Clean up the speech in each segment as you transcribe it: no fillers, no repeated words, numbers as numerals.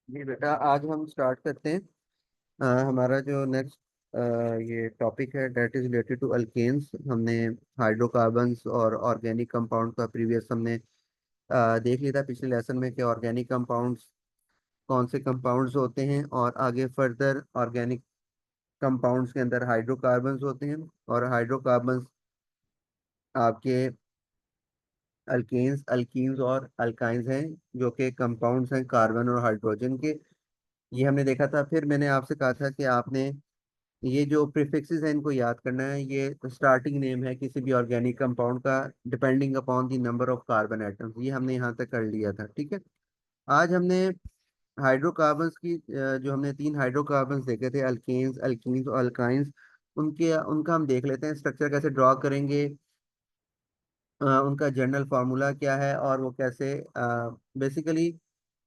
जी बेटा, आज हम स्टार्ट करते हैं। हमारा जो नेक्स्ट ये टॉपिक है that is related to alkanes. हमने हाइड्रोकार्बन्स और ऑर्गेनिक कंपाउंड का प्रीवियस हमने देख लिया था पिछले लेसन में कि ऑर्गेनिक कंपाउंड्स कौन से कंपाउंड्स होते हैं, और आगे फर्दर ऑर्गेनिक कंपाउंड्स के अंदर हाइड्रोकार्बन्स होते हैं। और हाइड्रोकार्बन्स आपके अल्केन्स, अल्कीन्स और अल्काइंस हैं, जो कि कंपाउंड्स हैं कार्बन और हाइड्रोजन के। ये हमने देखा था। फिर मैंने आपसे कहा था कि आपने ये जो प्रीफिक्सेस हैं इनको याद करना है। ये स्टार्टिंग नेम है किसी भी ऑर्गेनिक कंपाउंड का, depending upon the number of carbon atoms. ये हमने यहाँ तक कर लिया था, ठीक है। आज हमने हाइड्रोकार्बन्स की जो हमने तीन हाइड्रोकार्बन्स देखे थे, अल्केन्स, अल्कीन्स और अल्काइंस, उनके उनका हम देख लेते हैं स्ट्रक्चर कैसे ड्रॉ करेंगे, उनका जनरल फार्मूला क्या है, और वो कैसे बेसिकली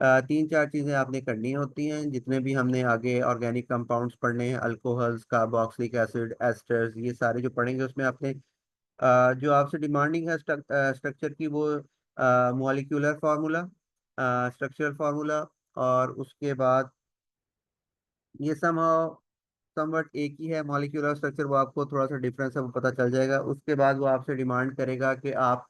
तीन चार चीज़ें आपने करनी होती हैं जितने भी हमने आगे ऑर्गेनिक कंपाउंड्स पढ़ने हैं, अल्कोहल्स, कार्बोक्सिलिक एसिड, एस्टर्स, ये सारे जो पढ़ेंगे उसमें आपने जो आपसे डिमांडिंग है स्ट्रक्चर की, वो मॉलिक्यूलर फार्मूला, स्ट्रक्चरल फार्मूला, और उसके बाद ये समवट एक ही है मॉलिक्यूलर स्ट्रक्चर। वो आपको थोड़ा सा डिफरेंस है वो पता चल जाएगा। उसके बाद वो आपसे डिमांड करेगा कि आप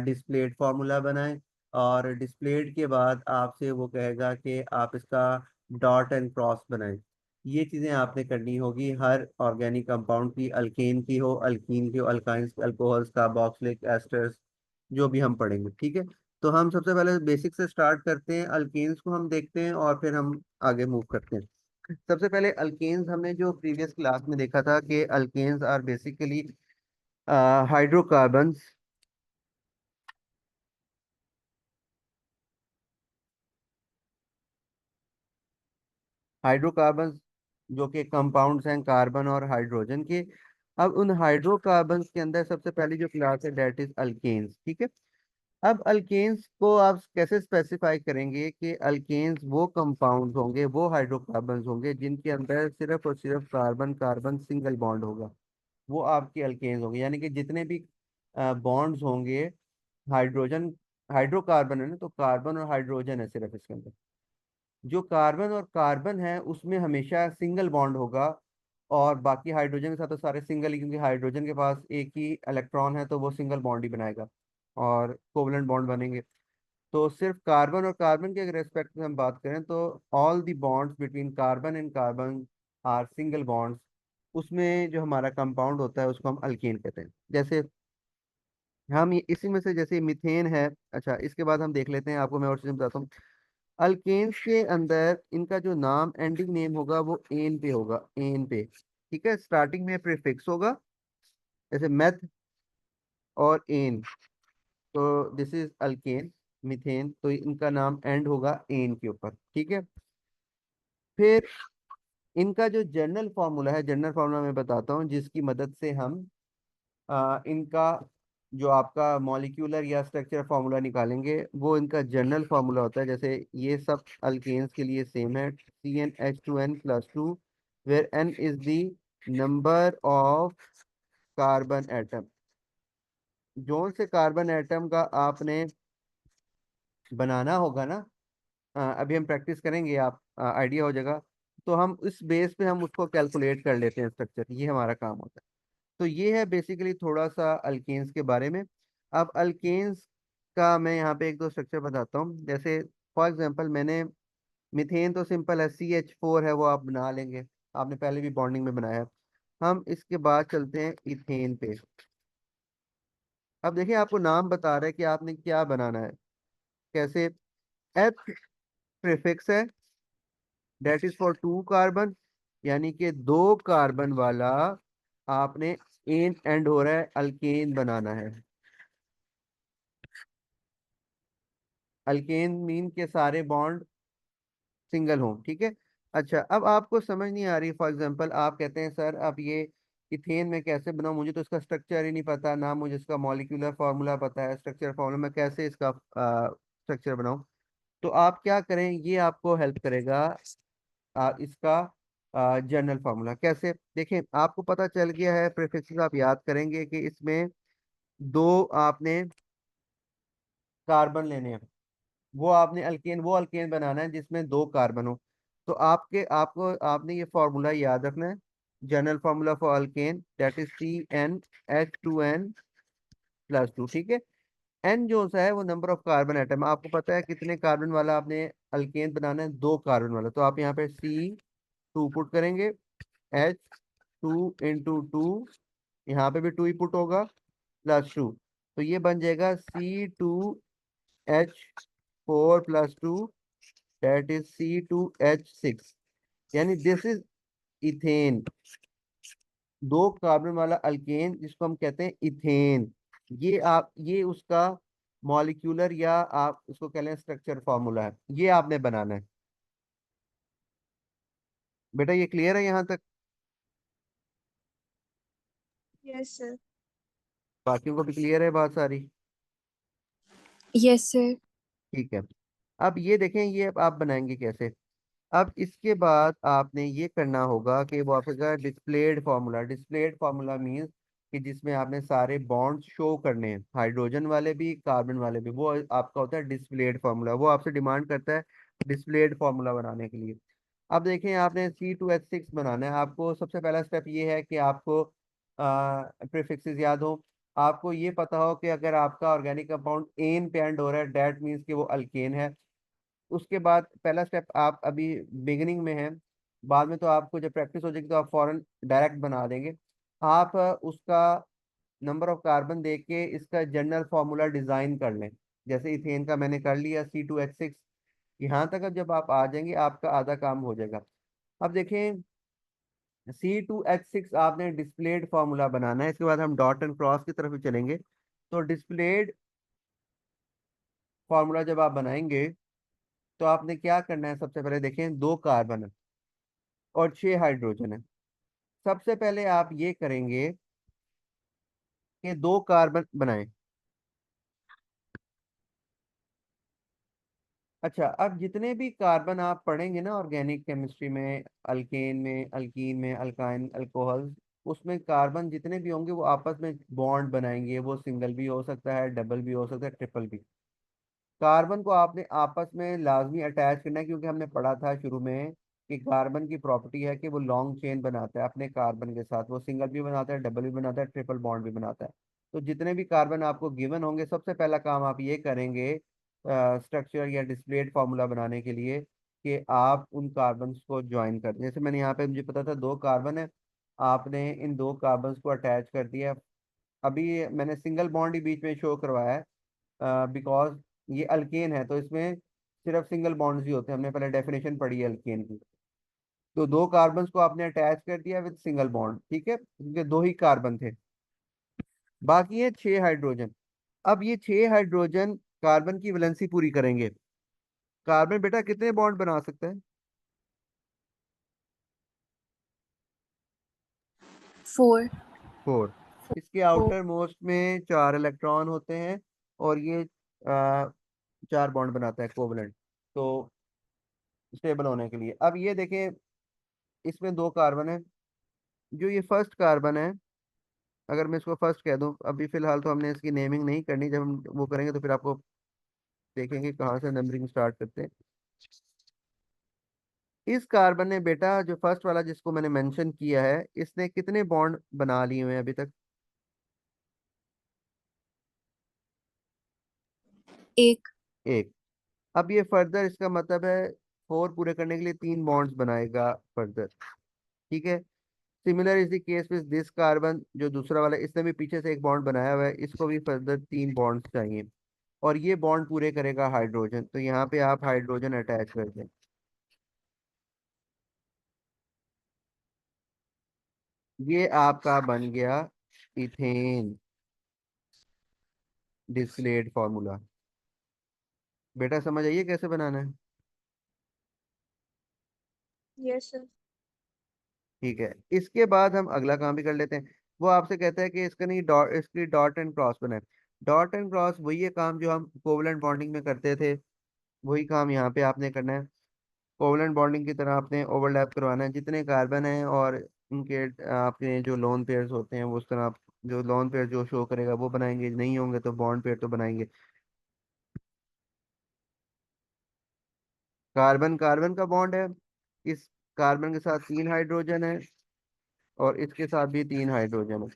डिस्प्लेड फार्मूला बनाएं, और डिस्प्लेड के बाद आपसे वो कहेगा कि आप इसका डॉट एंड क्रॉस बनाएं। ये चीज़ें आपने करनी होगी हर ऑर्गेनिक कंपाउंड की, अल्केन की हो, अल्कीन की हो, अल्काइंस, अल्कोहल्स, कार्बोक्सिलिक एस्टर्स, जो भी हम पढ़ेंगे, ठीक है। तो हम सबसे पहले बेसिक से स्टार्ट करते हैं, अल्केन्स को हम देखते हैं और फिर हम आगे मूव करते हैं। सबसे पहले अल्केन्स हमने जो प्रीवियस क्लास में देखा था कि alkanes are basically hydrocarbons. Hydrocarbons जो कि कंपाउंड्स हैं कार्बन और हाइड्रोजन के। अब उन हाइड्रोकार्बन्स के अंदर सबसे पहली जो क्लास है डेट इज अल्केन्स, ठीक है। अब अल्केन्स को आप कैसे स्पेसिफाई करेंगे कि अल्केन्स वो कंपाउंड्स होंगे, वो हाइड्रोकार्बन्स होंगे जिनके अंदर सिर्फ और सिर्फ कार्बन कार्बन सिंगल बॉन्ड होगा, वो आपकी अल्केन्स होंगे। यानी कि जितने भी बॉन्ड्स होंगे, हाइड्रोजन, हाइड्रोकार्बन है ना, तो कार्बन और हाइड्रोजन है सिर्फ इसके अंदर। जो कार्बन और कार्बन है उसमें हमेशा सिंगल बॉन्ड होगा, और बाकी हाइड्रोजन के साथ तो सारे सिंगल ही, क्योंकि हाइड्रोजन के पास एक ही इलेक्ट्रॉन है तो वो सिंगल बॉन्ड ही बनाएगा और कोवलेंट बॉन्ड बनेंगे। तो सिर्फ कार्बन और कार्बन के रेस्पेक्ट में हम बात करें तो all the bonds between carbon and carbon are single bonds. उसमें जो हमारा कंपाउंड होता है उसको हम अल्केन कहते हैं। जैसे हम इसी में से जैसे मीथेन है। अच्छा, इसके बाद हम देख लेते हैं, आपको मैं और चीज़ बताता हूँ। अल्केन्स के अंदर इनका जो नाम एंडिंग नेम होगा वो एन पे होगा, एन पे, ठीक है। स्टार्टिंग में प्रीफिक्स होगा, जैसे मेथ और एन, तो दिस इज अल्केन, मीथेन, तो इनका नाम एंड होगा एन के ऊपर, ठीक है। फिर इनका जो जनरल फार्मूला है, जनरल फार्मूला मैं बताता हूँ जिसकी मदद से हम इनका जो आपका मॉलिक्यूलर या स्ट्रक्चर फार्मूला निकालेंगे, वो इनका जनरल फार्मूला होता है। जैसे ये सब अल्केन्स के लिए सेम है, CnH2n+2, where n is the number of carbon atom. जोन से कार्बन एटम का आपने बनाना होगा ना, अभी हम प्रैक्टिस करेंगे, आप आइडिया हो जाएगा। तो हम इस बेस पे हम उसको कैलकुलेट कर लेते हैं स्ट्रक्चर, ये हमारा काम होता है। तो ये है बेसिकली थोड़ा सा अल्केन्स के बारे में। अब अल्केन्स का मैं यहाँ पे एक दो स्ट्रक्चर बताता हूँ। जैसे फॉर एग्जांपल मैंने मीथेन तो सिंपल है, CH4 है, वो आप बना लेंगे, आपने पहले भी बॉन्डिंग में बनाया है। हम इसके बाद चलते हैं इथेन पे। अब देखिए, आपको नाम बता रहा है कि आपने क्या बनाना है, कैसे। एथ प्रीफिक्स है, that is for two carbon, यानी कि दो कार्बन वाला आपने एन एंड हो रहा है अल्केन बनाना है। अल्केन मीन के सारे बॉन्ड सिंगल हों, ठीक है। अच्छा, अब आपको समझ नहीं आ रही, फॉर एग्जांपल आप कहते हैं सर अब ये इथेन में कैसे बनाऊं, मुझे तो इसका स्ट्रक्चर ही नहीं पता, ना मुझे इसका मॉलिक्यूलर फार्मूला पता है, स्ट्रक्चर फार्मूला मैं कैसे इसका स्ट्रक्चर बनाऊं। तो आप क्या करें, ये आपको हेल्प करेगा इसका जनरल फार्मूला। कैसे देखें, आपको पता चल गया है, प्रीफिक्सेस आप याद करेंगे कि इसमें दो आपने कार्बन लेने हैं, वो अल्केन बनाना है जिसमें दो कार्बन हो। तो आपने ये फॉर्मूला याद रखना है। General formula for alkane that is CnH2n+2, ठीक है। एन जो सा है वो नंबर ऑफ कार्बन एटम, आपको पता है कितने कार्बन वाला आपने अल्केन बनाना है, दो कार्बन वाला। तो आप यहाँ पे C2 पुट करेंगे, H2 × 2, यहाँ पे भी 2 ही पुट होगा, +2। तो ये बन जाएगा C2H4+2, दैट इज C2H6, यानी दिस इज इथेन। दो कार्बन वाला अल्केन जिसको हम कहते हैं इथेन। ये उसका मॉलिक्यूलर या आप उसको कह लें स्ट्रक्चर फॉर्मूला है, ये आपने बनाना है। बेटा ये क्लियर है यहाँ तक? Yes sir. बाकियों को भी क्लियर है बात सारी? Yes sir. ठीक है। अब ये देखें, ये अब आप बनाएंगे कैसे। अब इसके बाद आपने ये करना होगा कि वो आपका डिस्प्लेड फार्मूला मीन्स कि जिसमें आपने सारे बॉन्ड्स शो करने हैं, हाइड्रोजन वाले भी कार्बन वाले भी, वो आपका होता है डिस्प्लेड फार्मूला। वो आपसे डिमांड करता है डिस्प्लेड फार्मूला बनाने के लिए। अब देखें, आपने C2H6 बनाना है। आपको सबसे पहला स्टेप ये है कि आपको प्रीफिक्सेस याद हो। आपको ये पता हो कि अगर आपका ऑर्गेनिक कंपाउंड एन पे एंड हो रहा है, डेट मीन्स कि वो अल्केन है। उसके बाद पहला स्टेप आप अभी बिगिनिंग में है, बाद में तो आपको जब प्रैक्टिस हो जाएगी तो आप फॉरन डायरेक्ट बना देंगे। आप उसका नंबर ऑफ कार्बन देख के इसका जनरल फार्मूला डिजाइन कर लें। जैसे इथेन का मैंने कर लिया C2H6, यहाँ तक अब जब आप आ जाएंगे आपका आधा काम हो जाएगा। अब देखें, C2H6 आपने डिस्प्लेड फार्मूला बनाना है। इसके बाद हम डॉट एंड क्रॉस की तरफ ही चलेंगे। तो डिस्प्लेड फार्मूला जब आप बनाएंगे तो आपने क्या करना है, सबसे पहले देखें दो कार्बन है और 6 हाइड्रोजन है। सबसे पहले आप ये करेंगे कि दो कार्बन बनाएं। अच्छा, अब जितने भी कार्बन आप पढ़ेंगे ना ऑर्गेनिक केमिस्ट्री में, अल्केन में, अल्कीन में, अल्काइन, अल्कोहल, उसमें कार्बन जितने भी होंगे वो आपस में बॉन्ड बनाएंगे। वो सिंगल भी हो सकता है, डबल भी हो सकता है, ट्रिपल भी। कार्बन को आपने आपस में लाजमी अटैच करना है, क्योंकि हमने पढ़ा था शुरू में कि कार्बन की प्रॉपर्टी है कि वो लॉन्ग चेन बनाता है अपने कार्बन के साथ। वो सिंगल भी बनाता है, डबल भी बनाता है, ट्रिपल बॉन्ड भी बनाता है। तो जितने भी कार्बन आपको गिवन होंगे, सबसे पहला काम आप ये करेंगे स्ट्रक्चर या डिस्प्लेड फार्मूला बनाने के लिए कि आप उन कार्बन्स को ज्वाइन कर दें। जैसे मैंने यहाँ पे, मुझे पता था दो कार्बन है, आपने इन दो कार्बन्स को अटैच कर दिया। अभी मैंने सिंगल बॉन्ड ही बीच में शो करवाया है बिकॉज ये अल्केन है, तो इसमें सिर्फ सिंगल बॉन्ड्स ही होते हैं। हमने पहले डेफिनेशन पढ़ी है अल्केन की। तो दो कार्बन्स को आपने अटैच कर दिया विद सिंगल बॉन्ड, ठीक है, क्योंकि दो ही कार्बन थे। बाकी है 6 हाइड्रोजन। अब ये 6 हाइड्रोजन कार्बन की वैलेंसी पूरी करेंगे। कार्बन बेटा कितने बॉन्ड बना सकता है? 4। 4। इसके आउटर मोस्ट में 4 इलेक्ट्रॉन होते हैं और ये 4 बॉन्ड बनाता है कोवलेंट, तो स्टेबल होने के लिए। अब ये देखें, इसमें दो कार्बन है। जो ये फर्स्ट कार्बन है, अगर मैं इसको फर्स्ट कह दूं, अभी फिलहाल तो हमने इसकी नेमिंग नहीं करनी, जब हम वो करेंगे तो फिर आपको देखेंगे कहाँ से नंबरिंग स्टार्ट करते हैं। इस कार्बन ने बेटा, जो फर्स्ट वाला जिसको मैंने मेंशन किया है, इसने कितने बॉन्ड बना लिए हुए हैं अभी तक? 1। एक। अब ये फर्दर, इसका मतलब है 4 पूरे करने के लिए 3 बॉन्ड्स बनाएगा फर्दर, ठीक है। Similar is the case with this carbon, जो दूसरा वाला, इसने भी पीछे से एक बॉन्ड बनाया हुआ है, इसको भी फर्दर 3 बॉन्ड्स चाहिए और ये बॉन्ड पूरे करेगा हाइड्रोजन। तो यहाँ पे आप हाइड्रोजन अटैच कर दें। ये आपका बन गया इथेन डिस्टिलेट फॉर्मूला। बेटा समझ आइए कैसे बनाना है? Yes sir. ठीक है। इसके बाद हम अगला काम भी कर लेते हैं। वो आपसे कहता है कि इसका नहीं डॉट, इसकी डॉट एंड क्रॉस बनाए। डॉट एंड क्रॉस वही है काम जो हम कोवलेंट बॉन्डिंग में करते थे, वही काम यहाँ पे आपने करना है। कोवलेंट बॉन्डिंग की तरह आपने ओवरलैप करवाना है जितने कार्बन हैं, और उनके आपके जो लोन पेयर्स होते हैं वो उस तरह आप, जो लोन पेयर जो शो करेगा वो बनाएंगे, नहीं होंगे तो बॉन्ड पेयर तो बनाएंगे। कार्बन कार्बन का बॉन्ड है, इस कार्बन के साथ 3 हाइड्रोजन है, और इसके साथ भी 3 हाइड्रोजन है।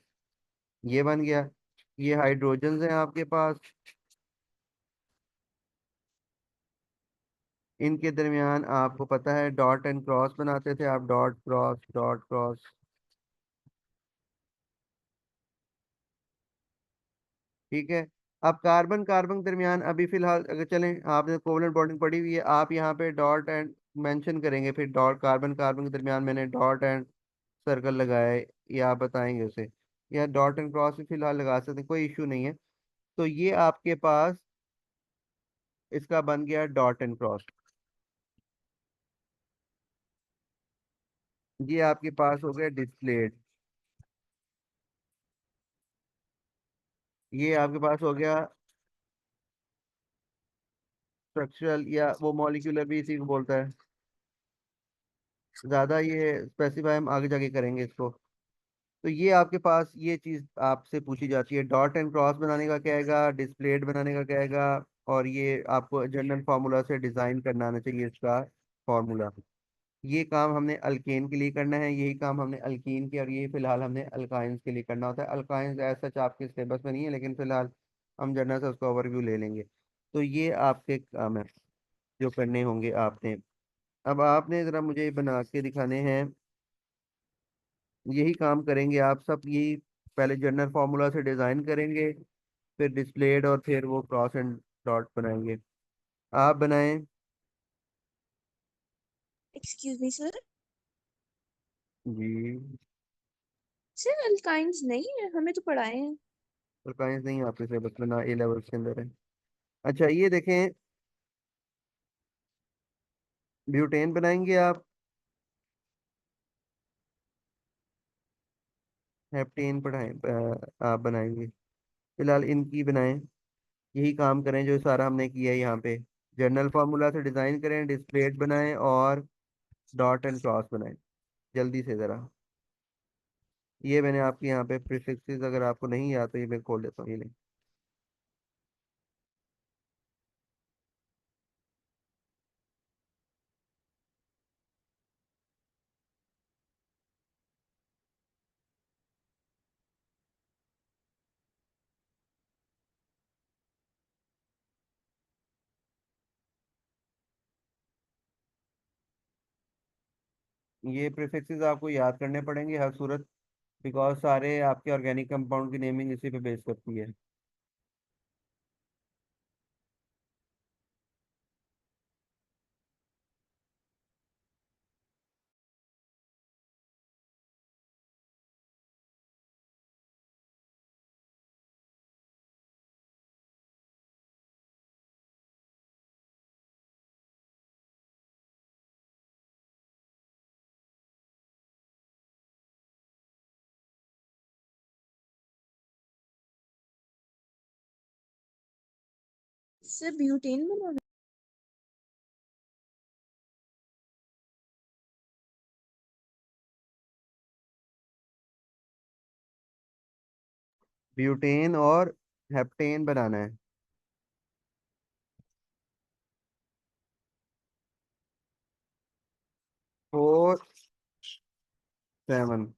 ये बन गया। ये हाइड्रोजन हैं आपके पास, इनके दरमियान आपको पता है डॉट एंड क्रॉस बनाते थे आप, डॉट क्रॉस डॉट क्रॉस। ठीक है। अब कार्बन कार्बन के दरमियान अभी फिलहाल अगर चलें, आपने कोवलेंट बॉन्डिंग पढ़ी हुई है, आप यहाँ पे डॉट एंड मेंशन करेंगे, फिर डॉट कार्बन कार्बन के दरमियान मैंने डॉट एंड सर्कल लगाया है, या आप बताएंगे उसे, या डॉट एंड क्रॉस भी फिलहाल लगा सकते हैं, कोई इशू नहीं है। तो ये आपके पास इसका बन गया डॉट एंड क्रॉस। ये आपके पास हो गया डिस्प्लेड। ये आपके पास हो गया स्ट्रक्चरल, या वो मॉलिक्यूलर भी इसी को बोलता है। ज्यादा ये स्पेसिफाई हम आगे जाके करेंगे इसको। तो ये आपके पास ये चीज आपसे पूछी जाती है, डॉट एंड क्रॉस बनाने का क्या आएगा, डिस्प्लेड बनाने का क्या आएगा, और ये आपको जनरल फार्मूला से डिजाइन करना आना चाहिए इसका फार्मूला। ये काम हमने अल्केन के लिए करना है, यही काम हमने अल्कीन के, और ये फिलहाल हमने अल्काइंस के लिए करना होता है। अल्काइंस ऐसा सच आपके सिलेबस में नहीं है, लेकिन फिलहाल हम जनरल से उसका ओवरव्यू ले लेंगे। तो ये आपके काम है जो करने होंगे आपने। अब आपने जरा मुझे बना के दिखाने हैं, यही काम करेंगे आप सब, यही पहले जनरल फार्मूला से डिजाइन करेंगे, फिर डिस्प्लेड, और फिर वो क्रॉस एंड डॉट बनाएंगे। आप बनाएं। Excuse me sir. जी। सर अल्काइंस नहीं है, हमें तो पढ़ाए हैं। अल्काइंस नहीं आपके सिलेबस में, ना ए लेवल के अंदर है। अच्छा ये देखें, ब्यूटेन बनाएंगे आप, हेप्टेन पढ़ाएं, आप बनाएंगे। फिलहाल इनकी बनाएं, यही काम करें जो सारा हमने किया है यहाँ पे। जनरल फार्मूला से डिजाइन करें, डिस्प्लेट बनाएं, और डॉट एंड क्रॉस बनाएं। जल्दी से जरा। ये मैंने आपके यहाँ पे प्रीफिक्सेस, अगर आपको नहीं याद तो ये मैं खोल देता हूँ, ये लें। ये प्रीफिक्सेस आपको याद करने पड़ेंगे हर सूरत, बिकॉज सारे आपके ऑर्गेनिक कंपाउंड की नेमिंग इसी पे बेस करती है। सर ब्यूटेन बनाना। ब्यूटेन और हेप्टेन बनाना है। 4 7।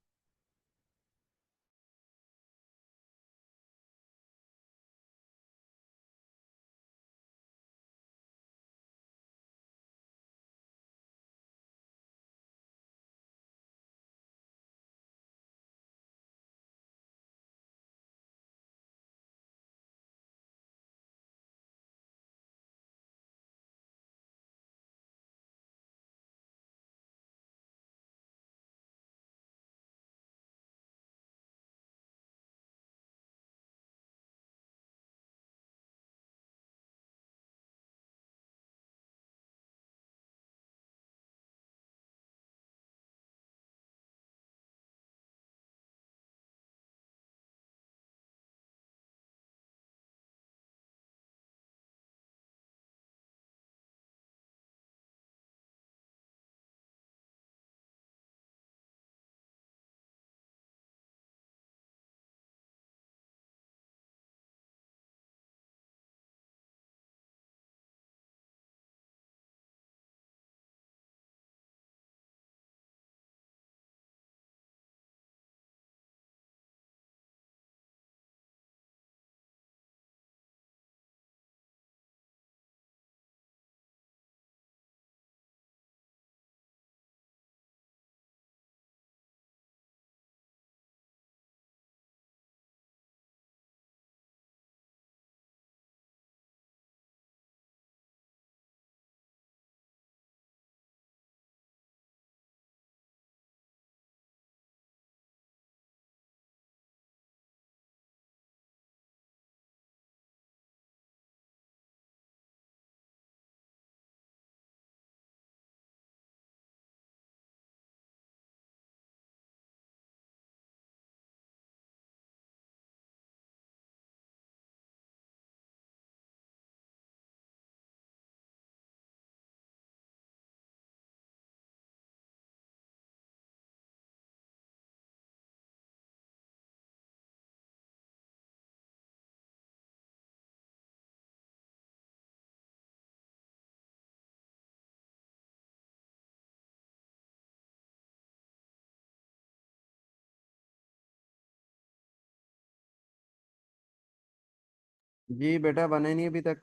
जी बेटा, बने नहीं अभी तक।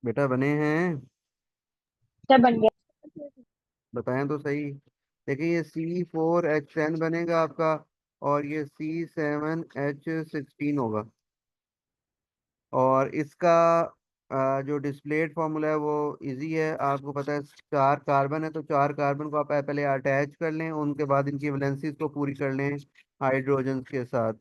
बेटा बने हैं। क्या बन गया? बताएं तो सही। देखिए, ये C4H10 बनेगा आपका, और ये C7H16 होगा। और इसका जो डिस्प्लेड फॉर्मूला है वो इजी है, आपको पता है। चार कार्बन है, तो चार कार्बन को आप पहले अटैच कर लें, उनके बाद इनकी वैलेंसीज को पूरी कर लें हाइड्रोजन के साथ।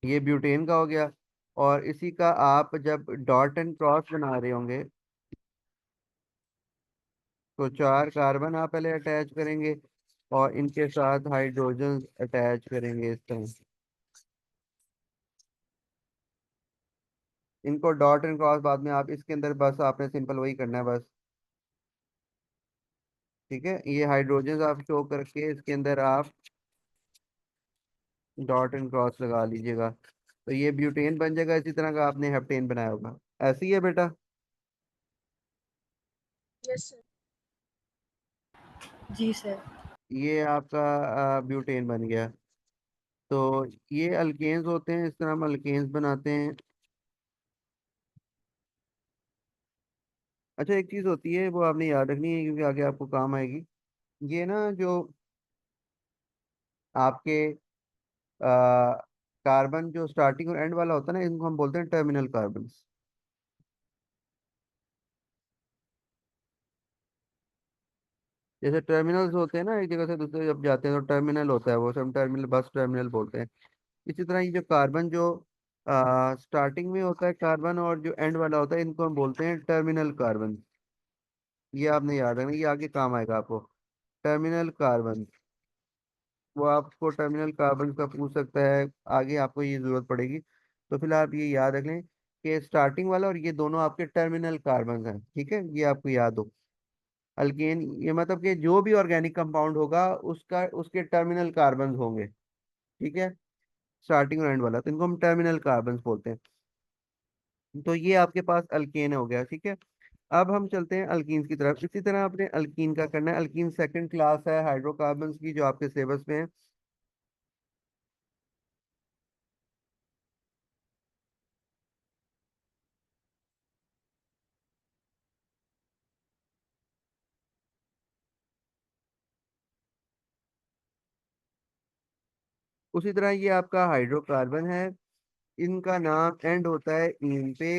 ये ब्यूटेन का हो गया। और इसी का आप जब डॉट एंड क्रॉस बना रहे होंगे, तो चार कार्बन आप पहले अटैच करेंगे और इनके साथ हाइड्रोजन अटैच करेंगे इस तरह। इनको डॉट एंड क्रॉस बाद में आप इसके अंदर, बस आपने सिंपल वही करना है बस। ठीक है, ये हाइड्रोजन आप शो करके इसके अंदर आप डॉट एंड क्रॉस लगा लीजिएगा, तो ये ब्यूटेन बन जाएगा, इसी तरह का आपने हेप्टेन बनाया होगा। ऐसे ही है बेटा। Yes sir. जी सर। ये आपका ब्यूटेन बन गया। तो ये अल्केन्स होते हैं, इस तरह हम अल्केन्स बनाते हैं। अच्छा, एक चीज होती है वो आपने याद रखनी है, क्योंकि आगे आपको काम आएगी। ये ना जो आपके कार्बन जो स्टार्टिंग और एंड वाला होता है ना, इनको हम बोलते हैं टर्मिनल कार्बन। जैसे टर्मिनल्स होते हैं ना, एक जगह से दूसरी जब जाते हैं तो टर्मिनल होता है, वो सब टर्मिनल, बस टर्मिनल बोलते हैं। इसी तरह ये जो कार्बन जो स्टार्टिंग में होता है कार्बन, और जो एंड वाला होता है, इनको हम बोलते हैं टर्मिनल कार्बन। ये आपने याद रखना, ये आगे काम आएगा आपको। टर्मिनल कार्बन, वो आपको टर्मिनल कार्बन का पूछ सकता है, आगे आपको ये जरूरत पड़ेगी। तो फिलहाल आप ये याद रख लें कि स्टार्टिंग वाला और ये दोनों आपके टर्मिनल कार्बन हैं। ठीक है, ये आपको याद हो। अल्केन ये मतलब कि जो भी ऑर्गेनिक कंपाउंड होगा उसका उसके टर्मिनल कार्बन होंगे। ठीक है, स्टार्टिंग और एंड वाला, तो इनको हम टर्मिनल कार्बन बोलते हैं। तो ये आपके पास अल्केन हो गया। ठीक है, अब हम चलते हैं अल्कीन्स की तरफ। इसी तरह आपने अल्कीन का करना है। अल्कीन सेकंड क्लास है हाइड्रोकार्बन्स की, जो आपके सिलेबस में है। उसी तरह ये आपका हाइड्रोकार्बन है, इनका नाम एंड होता है इन पे।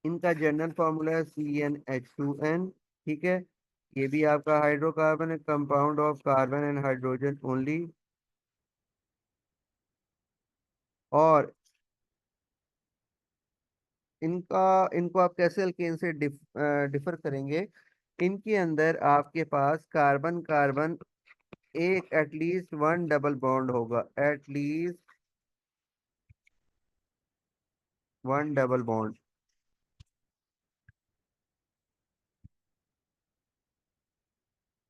इनका जनरल फॉर्मूला है CnH2n। ठीक है, ये भी आपका हाइड्रोकार्बन है, compound of carbon and hydrogen only. और इनका इनको आप कैसे अल्केन से डिफर करेंगे। इनके अंदर आपके पास कार्बन कार्बन एक एटलीस्ट वन डबल बॉन्ड होगा, at least one double bond.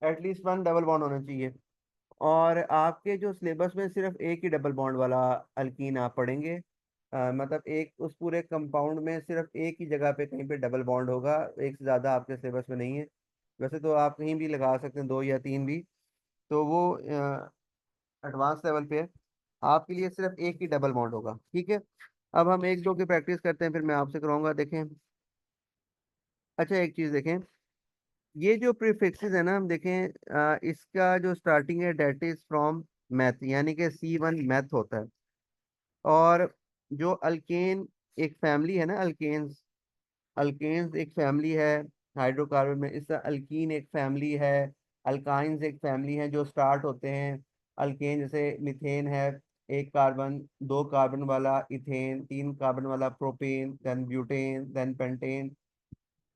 At least one double bond होना चाहिए। और आपके जो सिलेबस में सिर्फ एक ही डबल बॉन्ड वाला अल्कीन आप पढ़ेंगे। मतलब एक उस पूरे कंपाउंड में सिर्फ एक ही जगह पे कहीं पे डबल बॉन्ड होगा, एक से ज़्यादा आपके सिलेबस में नहीं है। वैसे तो आप कहीं भी लगा सकते हैं, दो या तीन भी। तो वो एडवांस लेवल पे है। आपके लिए सिर्फ एक ही डबल बॉन्ड होगा। ठीक है, अब हम एक दो की प्रैक्टिस करते हैं, फिर मैं आपसे कराऊंगा। देखें, अच्छा एक चीज़ देखें, ये जो प्रीफिक्सेस है ना, हम देखें इसका जो स्टार्टिंग है डेट इज फ्रॉम मैथ, यानी कि C1 मैथ होता है। और जो अल्केन एक फैमिली है ना, अल्केन्स, अल्केन्स एक फैमिली है हाइड्रोकार्बन में। इस तरह अल्कीन एक फैमिली है, अल्काइंस एक फैमिली है जो स्टार्ट होते हैं अल्केन। जैसे मिथेन है, एक कार्बन, दो कार्बन वाला इथेन, तीन कार्बन वाला propane, then butane, then pentane,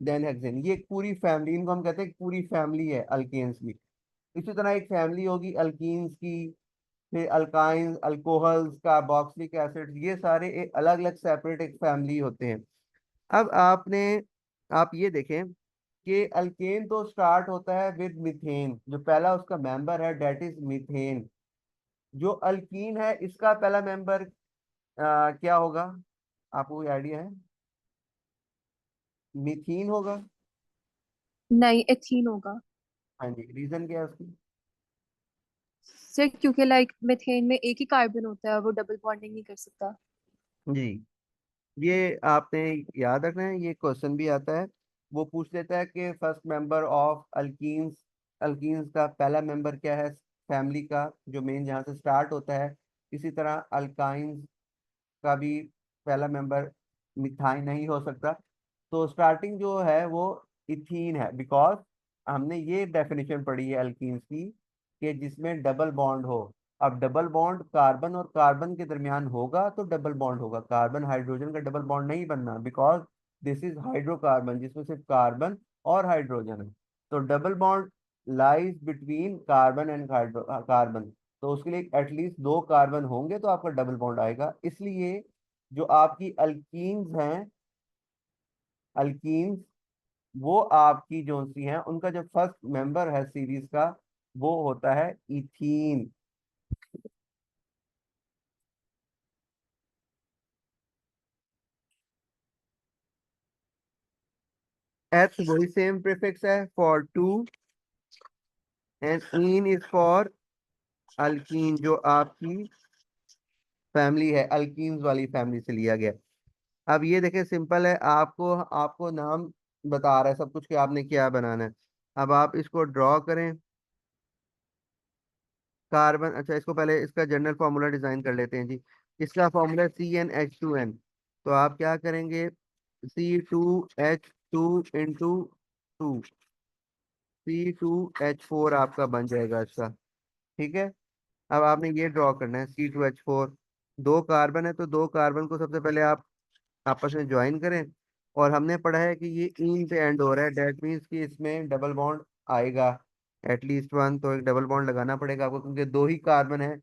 then hexane. ये एक पूरी फैमिली, इनको हम कहते हैं पूरी फैमिली है अल्केन्स की। इसी तरह एक फैमिली होगी अल्कीन्स की। फिर अल्काइंस, अल्कोहल्स, कार्बोक्सिलिक एसिड, ये सारे एक अलग अलग सेपरेट एक फैमिली होते हैं। अब आप ये देखें कि अल्केन तो स्टार्ट होता है विद मीथेन, जो पहला उसका मेंबर है डेट इज मीथेन। जो अल्कीन है इसका पहला मेंबर क्या होगा, आपको कोई आइडिया है? मीथीन होगा। नहीं, एथीन होगा। हाँ जी, रीजन क्या है उसकी? सिर्फ क्योंकि लाइक मीथेन में एक ही कार्बन होता है, वो डबल बॉन्डिंग नहीं कर सकता। जी, ये आपने याद रखना है, ये क्वेश्चन भी आता है। वो पूछ लेता है कि first member of alkenes, alkenes का पहला मेंबर क्या है फैमिली का, जो मेन जहाँ से स्टार्ट होता है। इसी तरह अल्काइंस का भी पहला मेंबर मिथाइन नहीं हो सकता। तो स्टार्टिंग जो है वो इथीन है, बिकॉज हमने ये डेफिनेशन पढ़ी है अल्कीन्स की कि जिसमें डबल बॉन्ड हो। अब डबल बॉन्ड कार्बन और कार्बन के दरमियान होगा तो डबल बॉन्ड होगा, कार्बन हाइड्रोजन का डबल बॉन्ड नहीं बनना, बिकॉज दिस इज हाइड्रोकार्बन जिसमें सिर्फ कार्बन और हाइड्रोजन है। तो double bond lies between carbon and carbon. तो उसके लिए एटलीस्ट दो कार्बन होंगे तो आपका डबल बॉन्ड आएगा। इसलिए जो आपकी अल्कीन्स हैं, अल्कीन्स, वो आपकी जो सी हैं उनका जो फर्स्ट मेंबर है सीरीज का वो होता है इथीन। एच वही सेम प्रीफिक्स है for two, and ene is for alkene, जो आपकी फैमिली है अल्कीन्स वाली फैमिली से लिया गया। अब ये देखें सिंपल है, आपको आपको नाम बता रहा है सब कुछ कि आपने क्या बनाना है। अब आप इसको ड्रॉ करें। कार्बन, अच्छा इसको पहले इसका जनरल फार्मूला डिजाइन कर लेते हैं जी। इसका फार्मूला CnH2n। तो आप क्या करेंगे, C2H2 C2H4 आपका बन जाएगा इसका। ठीक है। अब आपने ये ड्रॉ करना है C2H4। दो कार्बन है तो दो कार्बन को सबसे पहले आप आपस में ज्वाइन करें। और हमने पढ़ा है कि ये इन पे एंड हो रहा है, डेट मीन्स कि इसमें डबल बॉन्ड आएगा एटलीस्ट वन, तो एक डबल बॉन्ड लगाना पड़ेगा आपको क्योंकि दो ही कार्बन है।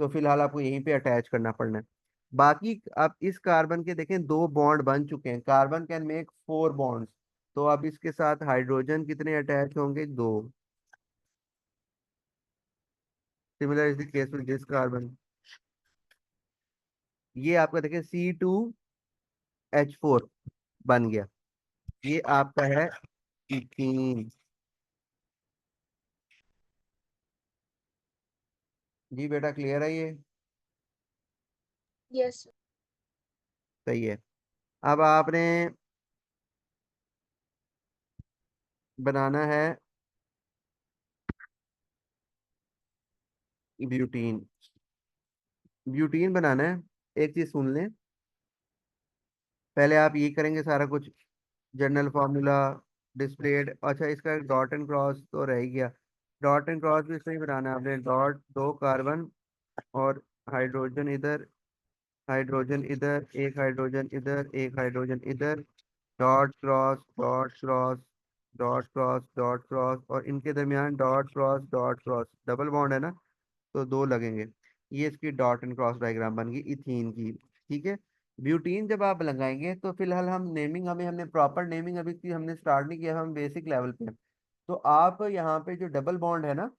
तो फिलहाल आपको यहीं पे अटैच करना पड़ना है। बाकी आप इस कार्बन के देखें दो बॉन्ड बन चुके हैं, कार्बन कैन मेक 4 बॉन्ड्स। तो अब इसके साथ हाइड्रोजन कितने अटैच होंगे, दो। Similar is the case with this carbon. ये आपका देखें C2H4 बन गया। ये आपका है इथीन। जी बेटा, क्लियर है ये? यस। सही है। अब आपने बनाना है ब्यूटीन। ब्यूटीन बनाना है, एक चीज सुन लें। पहले आप ये करेंगे सारा कुछ, जनरल फार्मूला डिस्प्लेड। अच्छा, इसका एक डॉट एंड क्रॉस तो रह ही गया। डॉट एंड क्रॉस भी सही बनाना है आपने, डॉट दो कार्बन और हाइड्रोजन इधर, हाइड्रोजन इधर, एक हाइड्रोजन इधर, एक हाइड्रोजन इधर। Dot cross dot cross dot cross dot cross, और इनके दरमियान डॉट क्रॉस डबल बॉन्ड है ना, तो दो लगेंगे। ये इसकी डॉट एंड क्रॉस डायग्राम बन गई इथीन की। ठीक है। ब्यूटीन जब आप लगाएंगे तो फिलहाल हम नेमिंग, हमें हमने प्रॉपर नेमिंग अभी की हमने स्टार्ट नहीं किया, हम बेसिक लेवल पे हैं। तो आप यहाँ पे जो डबल बॉन्ड है ना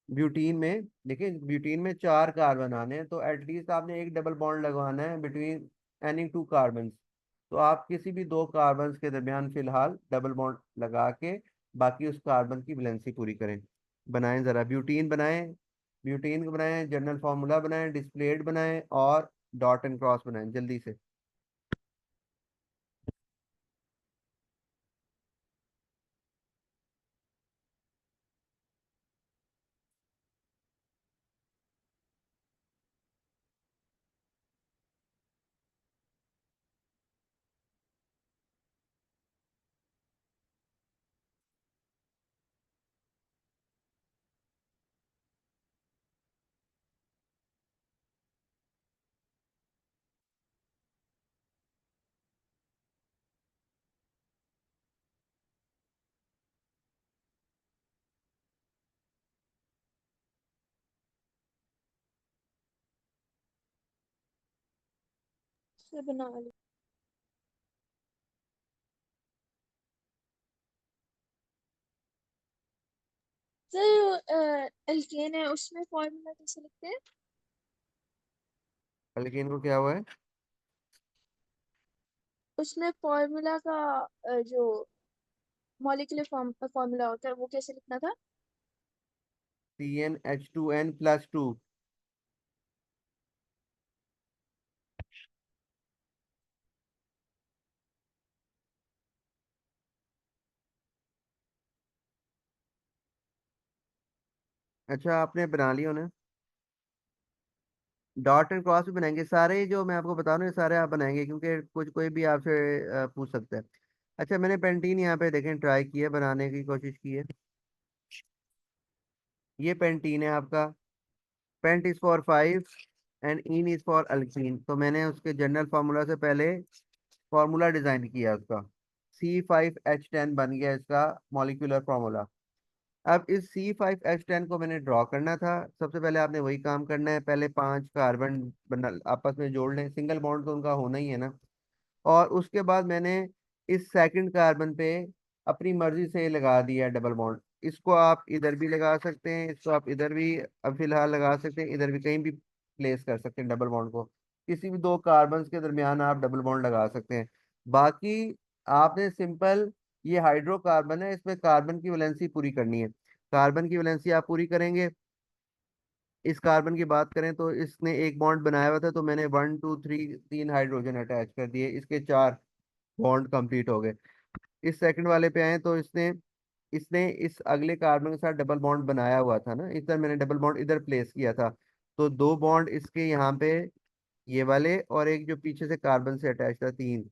ब्यूटीन में, देखिए ब्यूटीन में 4 कार्बन आने हैं तो एटलीस्ट आपने एक डबल बॉन्ड लगवाना है बिटवीन एनी 2 कार्बन। तो आप किसी भी 2 कार्बन के दरमियान फिलहाल डबल बॉन्ड लगा के बाकी उस कार्बन की वैलेंसी पूरी करें। बनाएं जरा, ब्यूटीन बनाएं। ब्यूटीन को बनाएं, जनरल फार्मूला बनाएं, डिस्प्लेड बनाएं और डॉट एंड क्रॉस बनाएं जल्दी से। से बना ली। सर एल्केन है उसमें फॉर्मूला कैसे लिखते हैं? अल्केन को क्या हुआ है? उसमें फॉर्मूला का जो मॉलिक्यूलर फॉर्मूला होता है वो कैसे लिखना था? CnH2n+2। अच्छा, आपने बना लिया ना? डॉट एंड क्रॉस भी बनाएंगे सारे, जो मैं आपको बता रहा हूँ ये सारे आप बनाएंगे, क्योंकि कुछ कोई भी आपसे पूछ सकता है। अच्छा, मैंने पेंटीन यहाँ पे देखें ट्राई की है, बनाने की कोशिश की है। ये पेंटीन है आपका। Pent is for 5 and ene is for alkene. तो मैंने उसके जनरल फार्मूला से पहले फार्मूला डिजाइन किया उसका। C5H10 बन गया इसका मॉलिक्यूलर फार्मूला। अब इस C5H10 को मैंने ड्रॉ करना था। सबसे पहले आपने वही काम करना है, पहले 5 कार्बन बना आपस में जोड़ लें, सिंगल बॉन्ड तो उनका होना ही है ना। और उसके बाद मैंने इस सेकंड कार्बन पे अपनी मर्जी से लगा दिया डबल बॉन्ड। इसको आप इधर भी लगा सकते हैं, इसको आप इधर भी अब फिलहाल लगा सकते हैं, इधर भी कहीं भी प्लेस कर सकते हैं डबल बॉन्ड को। किसी भी दो कार्बन के दरमियान आप डबल बॉन्ड लगा सकते हैं। बाकी आपने सिंपल, ये हाइड्रोकार्बन है, इसमें कार्बन की वैलेंसी पूरी करनी है। कार्बन की वैलेंसी आप पूरी करेंगे। इस कार्बन की बात करें तो इसने एक बॉन्ड बनाया हुआ था, तो मैंने 1 2 3 3 हाइड्रोजन अटैच कर दिए, इसके 4 बॉन्ड कंप्लीट हो गए। इस सेकंड वाले पे आए तो इसने इसने इस अगले कार्बन के साथ डबल बॉन्ड बनाया हुआ था ना, इधर मैंने डबल बॉन्ड इधर प्लेस किया था। तो 2 बॉन्ड इसके यहाँ पे, ये वाले, और एक जो पीछे से कार्बन से अटैच था, 3।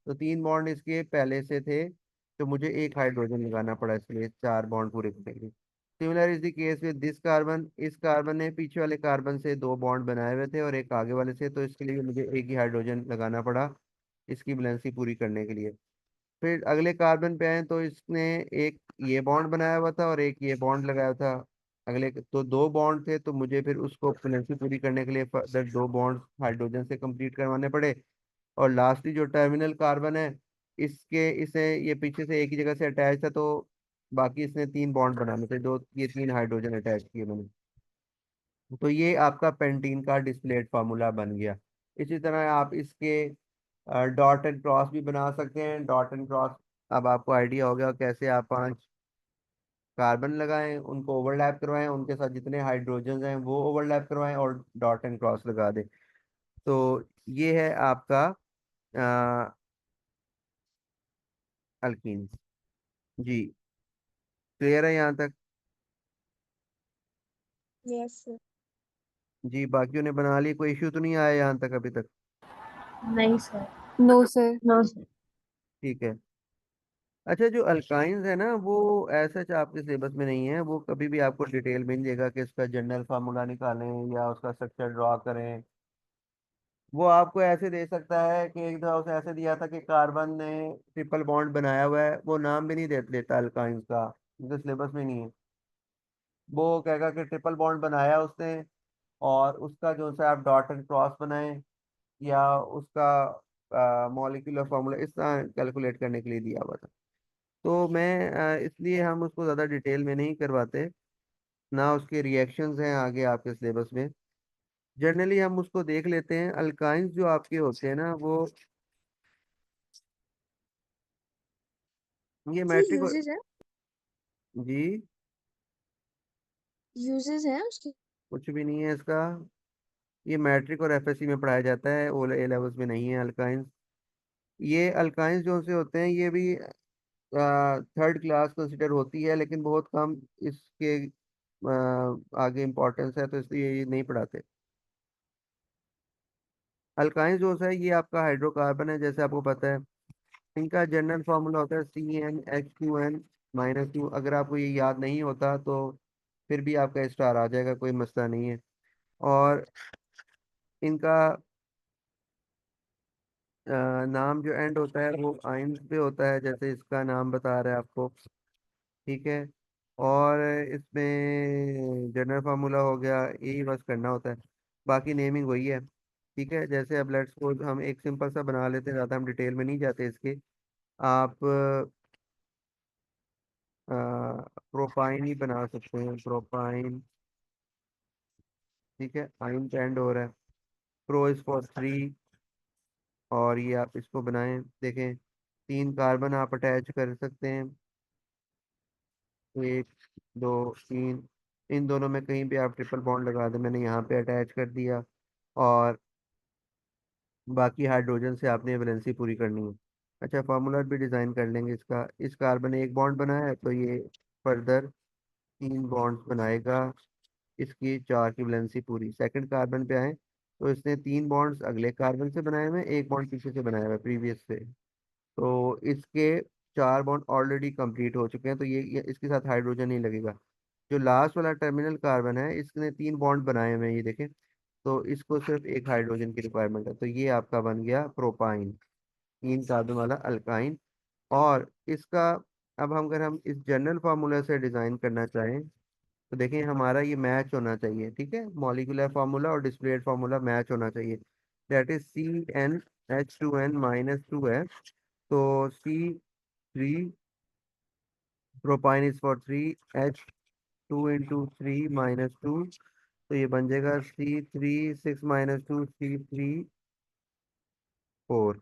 तो 3 बॉन्ड इसके पहले से थे, तो मुझे एक हाइड्रोजन लगाना पड़ा इसके लिए 4 बॉन्ड पूरे करने के लिए। Similar is the case with this carbon. इस कार्बन ने पीछे वाले कार्बन से 2 बॉन्ड बनाए हुए थे और एक आगे वाले से, तो इसके लिए मुझे एक ही हाइड्रोजन लगाना पड़ा इसकी वैलेंसी पूरी करने के लिए। फिर अगले कार्बन पे आए तो इसने एक ये बॉन्ड बनाया हुआ था और एक ये बॉन्ड लगाया हुआ था। अगले तो 2 बॉन्ड थे, तो मुझे फिर उसको वैलेंसी पूरी करने के लिए फर्दर 2 बॉन्ड हाइड्रोजन से कंप्लीट करवाने पड़े। और लास्टली जो टर्मिनल कार्बन है, इसके इसे ये पीछे से एक ही जगह से अटैच था, तो बाकी इसने 3 बॉन्ड बनाने थे, दो ये 3 हाइड्रोजन अटैच किए मैंने। तो ये आपका पेंटीन का डिस्प्लेड फार्मूला बन गया। इसी तरह आप इसके डॉट एंड क्रॉस भी बना सकते हैं। डॉट एंड क्रॉस, अब आपको आइडिया हो गया कैसे आप 5 कार्बन लगाएं, उनको ओवरलैप करवाएं, उनके साथ जितने हाइड्रोजन हैं वो ओवरलैप करवाएं और डॉट एंड क्रॉस लगा दें। तो ये है आपका अल्कीन। जी, क्लियर है यहाँ तक? Yes sir. जी, बाकियों ने बना ली, कोई इश्यू तो नहीं आया यहाँ तक अभी तक? नहीं sir. No sir. No sir. ठीक है। अच्छा, जो अल्काइंस है ना, वो ऐसा आपके सिलेबस में नहीं है। वो कभी भी आपको डिटेल मिल जाएगा कि इसका जनरल फार्मूला निकालें या उसका स्ट्रक्चर ड्रॉ करें। वो आपको ऐसे दे सकता है कि एक दफा उसे ऐसे दिया था कि कार्बन ने ट्रिपल बॉन्ड बनाया हुआ है, वो नाम भी नहीं देता अल्काइंस का, उनके सिलेबस में नहीं है। वो कहेगा कि ट्रिपल बॉन्ड बनाया उसने, और उसका जो सा आप डॉट एंड क्रॉस बनाएं या उसका मॉलिक्यूलर फार्मूला इस तरह कैलकुलेट करने के लिए दिया हुआ था। तो मैं इसलिए हम उसको ज़्यादा डिटेल में नहीं करवाते, ना उसके रिएक्शंस हैं आगे आपके सिलेबस में। जनरली हम उसको देख लेते हैं। अल्काइंस जो आपके होते हैं ना, वो ये सर मैट्रिक यूजेस है? जी, यूजेस है उसके? कुछ भी नहीं है इसका। ये मैट्रिक और एफएससी में पढ़ाया जाता है, ओ ए लेवल्स में नहीं है अल्काइंस। ये अल्काइंस जो से होते हैं ये भी थर्ड क्लास कंसिडर होती है, लेकिन बहुत कम इसके आगे इम्पोर्टेंस है, तो इसलिए ये नहीं पढ़ाते। अल्काइंस जो है ये आपका हाइड्रोकार्बन है, जैसे आपको पता है। इनका जनरल फार्मूला होता है CnH2n-2। अगर आपको ये याद नहीं होता तो फिर भी आपका स्टार आ जाएगा, कोई मसला नहीं है। और इनका नाम जो एंड होता है वो आइंस पे होता है, जैसे इसका नाम बता रहा है आपको। ठीक है। और इसमें जनरल फार्मूला हो गया, यही बस करना होता है, बाकी नेमिंग वही है। ठीक है, जैसे अब लेट्स सपोज हम एक सिंपल सा बना लेते हैं, ज़्यादा हम डिटेल में नहीं जाते इसके। आप प्रोपाइन ही बना सकते हैं, प्रोपाइन। ठीक है, आइन पे एंड हो रहा है। प्रो इज फॉर 3, और ये आप इसको बनाएं, देखें 3 कार्बन आप अटैच कर सकते हैं, 1 2 3। इन दोनों में कहीं भी आप ट्रिपल बॉन्ड लगा दें, मैंने यहाँ पे अटैच कर दिया। और बाकी हाइड्रोजन से आपने वैलेंसी पूरी करनी है। अच्छा, फार्मूला भी डिज़ाइन कर लेंगे इसका। इस कार्बन ने एक बॉन्ड बनाया है, तो ये फर्दर 3 बॉन्ड्स बनाएगा। इसकी 4 की वैलेंसी पूरी। सेकंड कार्बन पे आए तो इसने 3 बॉन्ड्स अगले कार्बन से बनाए हुए हैं, एक बॉन्ड पीछे से बनाया हुआ है प्रीवियस से। तो इसके 4 बॉन्ड ऑलरेडी कंप्लीट हो चुके हैं, तो ये इसके साथ हाइड्रोजन नहीं लगेगा। जो लास्ट वाला टर्मिनल कार्बन है, इसने 3 बॉन्ड बनाए हुए हैं, ये देखें। तो इसको सिर्फ एक हाइड्रोजन की रिक्वायरमेंट है, तो ये आपका बन गया प्रोपाइन, 3 कार्बन वाला अल्काइन। और इसका अब हम अगर हम इस जनरल फार्मूला से डिजाइन करना चाहें, तो देखें हमारा ये मैच होना चाहिए। ठीक है, मॉलिक्यूलर फार्मूला और डिस्प्लेड फार्मूला मैच होना चाहिए। दैट इज CnH2n-2 है। तो C3 propyne is for 3, H2 × 3 - 2, तो ये बन जाएगा C3 6 - 2 C3 4।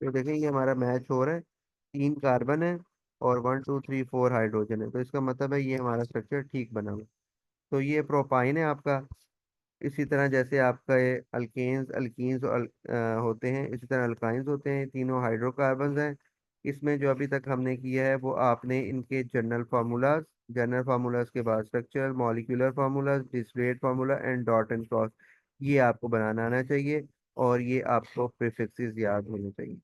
तो देखें ये हमारा मैच हो रहा है, 3 कार्बन है और 1 2 3 4 हाइड्रोजन है, तो इसका मतलब है ये हमारा स्ट्रक्चर ठीक बना हुआ है। तो ये प्रोपाइन है आपका। इसी तरह जैसे आपका ये अल्केन्स अल्कीन्स और होते हैं, इसी तरह अल्काइंस होते हैं, तीनों हाइड्रोकार्बन्स हैं। इसमें जो अभी तक हमने किया है वो आपने इनके जनरल फार्मूलाज के बाद structural molecular formulas, displayed formula and dot and cross, ये आपको बनाना आना चाहिए। और ये आपको प्रीफिक्सेस याद होने चाहिए।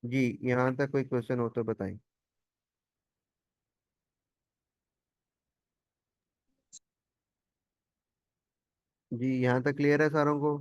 जी, यहाँ तक कोई क्वेश्चन हो तो बताएं। जी, यहाँ तक क्लियर है सारों को?